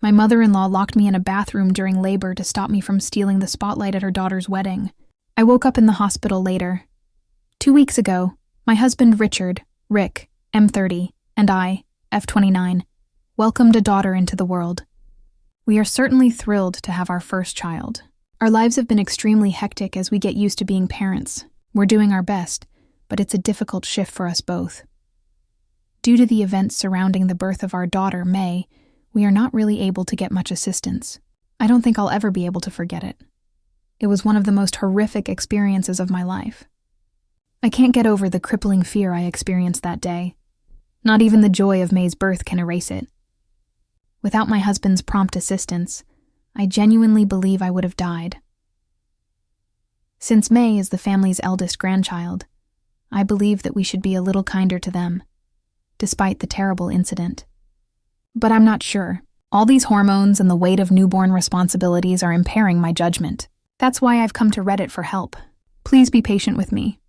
My mother-in-law locked me in a bathroom during labor to stop me from stealing the spotlight at her daughter's wedding. I woke up in the hospital later. 2 weeks ago, my husband Richard, Rick, M30, and I, F29, welcomed a daughter into the world. We are certainly thrilled to have our first child. Our lives have been extremely hectic as we get used to being parents. We're doing our best, but it's a difficult shift for us both. Due to the events surrounding the birth of our daughter, May, we are not really able to get much assistance. I don't think I'll ever be able to forget it. It was one of the most horrific experiences of my life. I can't get over the crippling fear I experienced that day. Not even the joy of May's birth can erase it. Without my husband's prompt assistance, I genuinely believe I would have died. Since May is the family's eldest grandchild, I believe that we should be a little kinder to them, despite the terrible incident. But I'm not sure. All these hormones and the weight of newborn responsibilities are impairing my judgment. That's why I've come to Reddit for help. Please be patient with me.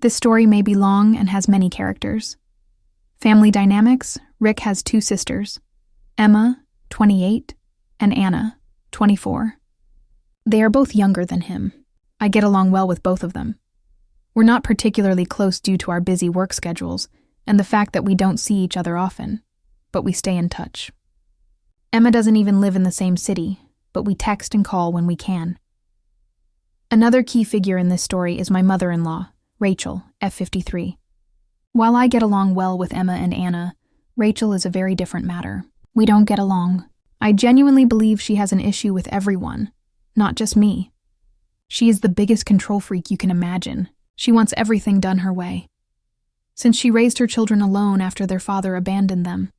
This story may be long and has many characters. Family dynamics: Rick has 2 sisters, Emma, 28, and Anna, 24. They are both younger than him. I get along well with both of them. We're not particularly close due to our busy work schedules and the fact that we don't see each other often, but we stay in touch. Emma doesn't even live in the same city, but we text and call when we can. Another key figure in this story is my mother-in-law, Rachel, F53. While I get along well with Emma and Anna, Rachel is a very different matter. We don't get along. I genuinely believe she has an issue with everyone, not just me. She is the biggest control freak you can imagine. She wants everything done her way. Since she raised her children alone after their father abandoned them,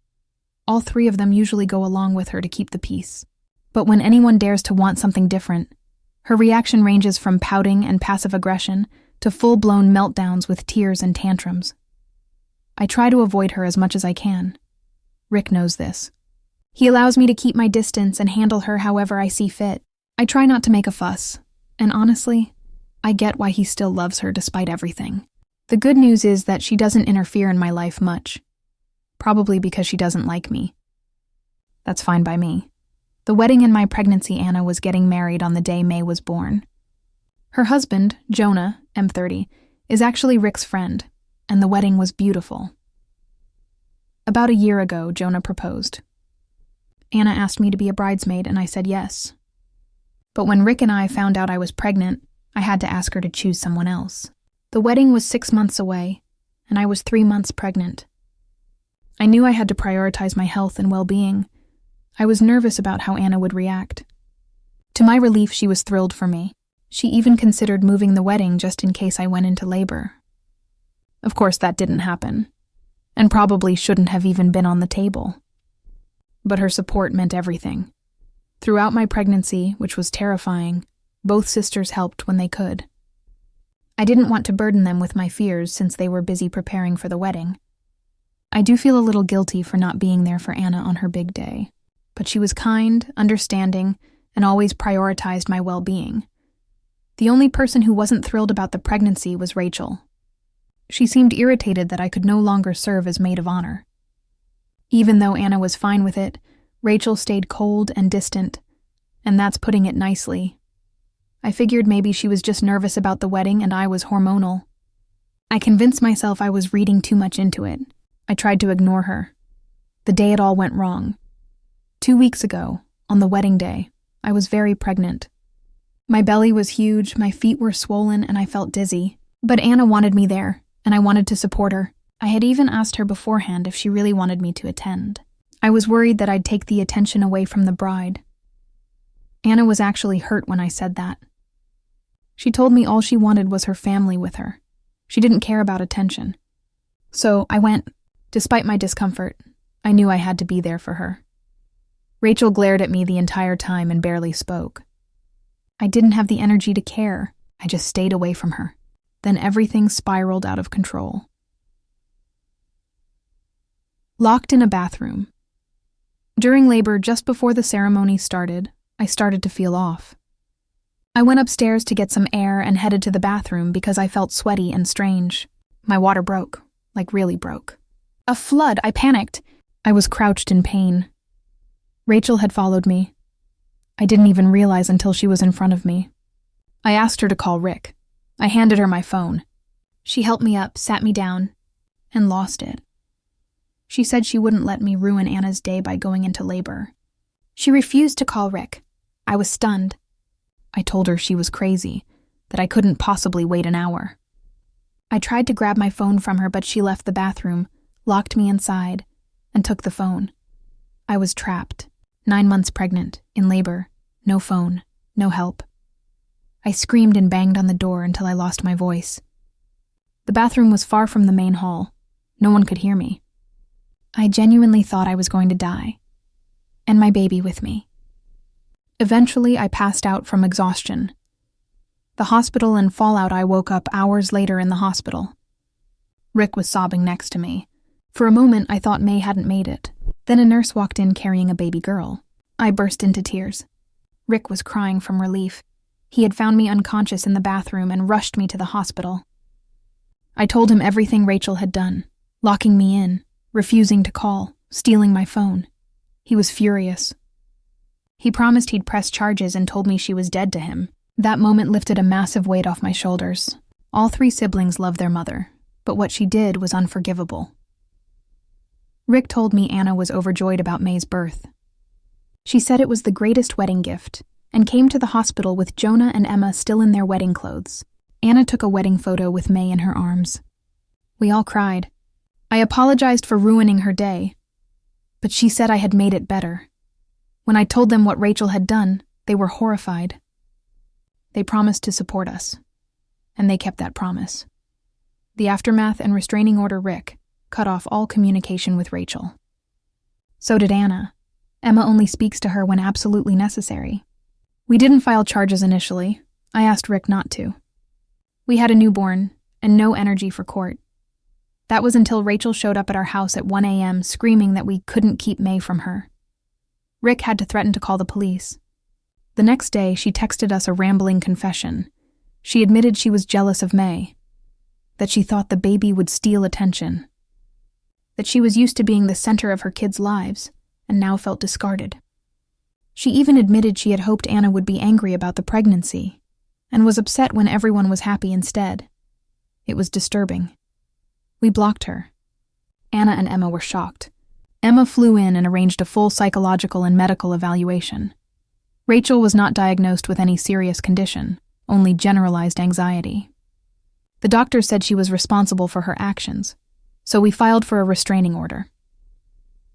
all 3 of them usually go along with her to keep the peace. But when anyone dares to want something different, her reaction ranges from pouting and passive aggression to full-blown meltdowns with tears and tantrums. I try to avoid her as much as I can. Rick knows this. He allows me to keep my distance and handle her however I see fit. I try not to make a fuss, and honestly, I get why he still loves her despite everything. The good news is that she doesn't interfere in my life much, probably because she doesn't like me. That's fine by me. The wedding in my pregnancy, Anna was getting married on the day May was born. Her husband, Jonah, M30, is actually Rick's friend, and the wedding was beautiful. About a year ago, Jonah proposed. Anna asked me to be a bridesmaid, and I said yes. But when Rick and I found out I was pregnant, I had to ask her to choose someone else. The wedding was 6 months away, and I was 3 months pregnant. I knew I had to prioritize my health and well-being. I was nervous about how Anna would react. To my relief, she was thrilled for me. She even considered moving the wedding just in case I went into labor. Of course, that didn't happen, and probably shouldn't have even been on the table. But her support meant everything. Throughout my pregnancy, which was terrifying, both sisters helped when they could. I didn't want to burden them with my fears since they were busy preparing for the wedding. I do feel a little guilty for not being there for Anna on her big day, but she was kind, understanding, and always prioritized my well-being. The only person who wasn't thrilled about the pregnancy was Rachel. She seemed irritated that I could no longer serve as maid of honor. Even though Anna was fine with it, Rachel stayed cold and distant, and that's putting it nicely. I figured maybe she was just nervous about the wedding and I was hormonal. I convinced myself I was reading too much into it. I tried to ignore her. The day it all went wrong. 2 weeks ago, on the wedding day, I was very pregnant. My belly was huge, my feet were swollen, and I felt dizzy. But Anna wanted me there, and I wanted to support her. I had even asked her beforehand if she really wanted me to attend. I was worried that I'd take the attention away from the bride. Anna was actually hurt when I said that. She told me all she wanted was her family with her. She didn't care about attention. So I went. Despite my discomfort, I knew I had to be there for her. Rachel glared at me the entire time and barely spoke. I didn't have the energy to care. I just stayed away from her. Then everything spiraled out of control. Locked in a bathroom. During labor, just before the ceremony started, I started to feel off. I went upstairs to get some air and headed to the bathroom because I felt sweaty and strange. My water broke, like really broke. A flood, I panicked. I was crouched in pain. Rachel had followed me. I didn't even realize until she was in front of me. I asked her to call Rick. I handed her my phone. She helped me up, sat me down, and lost it. She said she wouldn't let me ruin Anna's day by going into labor. She refused to call Rick. I was stunned. I told her she was crazy, that I couldn't possibly wait an hour. I tried to grab my phone from her, but she left the bathroom, locked me inside, and took the phone. I was trapped, 9 months pregnant, in labor, no phone, no help. I screamed and banged on the door until I lost my voice. The bathroom was far from the main hall. No one could hear me. I genuinely thought I was going to die, and my baby with me. Eventually, I passed out from exhaustion. The hospital and fallout, I woke up hours later in the hospital. Rick was sobbing next to me. For a moment, I thought May hadn't made it. Then a nurse walked in carrying a baby girl. I burst into tears. Rick was crying from relief. He had found me unconscious in the bathroom and rushed me to the hospital. I told him everything Rachel had done, locking me in, refusing to call, stealing my phone. He was furious. He promised he'd press charges and told me she was dead to him. That moment lifted a massive weight off my shoulders. All 3 siblings loved their mother, but what she did was unforgivable. Rick told me Anna was overjoyed about May's birth. She said it was the greatest wedding gift, and came to the hospital with Jonah and Emma still in their wedding clothes. Anna took a wedding photo with May in her arms. We all cried. I apologized for ruining her day, but she said I had made it better. When I told them what Rachel had done, they were horrified. They promised to support us, and they kept that promise. The aftermath and restraining order Rick cut off all communication with Rachel. So did Anna. Emma only speaks to her when absolutely necessary. We didn't file charges initially. I asked Rick not to. We had a newborn and no energy for court. That was until Rachel showed up at our house at 1 a.m. screaming that we couldn't keep May from her. Rick had to threaten to call the police. The next day, she texted us a rambling confession. She admitted she was jealous of May, that she thought the baby would steal attention, that she was used to being the center of her kids' lives and now felt discarded. She even admitted she had hoped Anna would be angry about the pregnancy and was upset when everyone was happy instead. It was disturbing. We blocked her. Anna and Emma were shocked. Emma flew in and arranged a full psychological and medical evaluation. Rachel was not diagnosed with any serious condition, only generalized anxiety. The doctor said she was responsible for her actions, so we filed for a restraining order.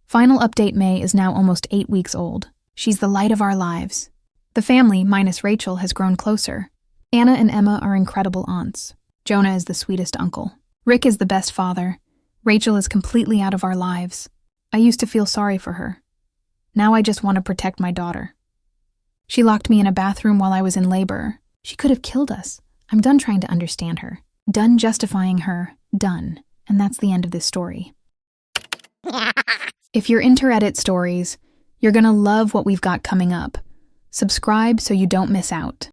Final update: May is now almost 8 weeks old. She's the light of our lives. The family, minus Rachel, has grown closer. Anna and Emma are incredible aunts. Jonah is the sweetest uncle. Rick is the best father. Rachel is completely out of our lives. I used to feel sorry for her. Now I just want to protect my daughter. She locked me in a bathroom while I was in labor. She could have killed us. I'm done trying to understand her. Done justifying her. Done. And that's the end of this story. If you're into Reddit stories, you're gonna love what we've got coming up. Subscribe so you don't miss out.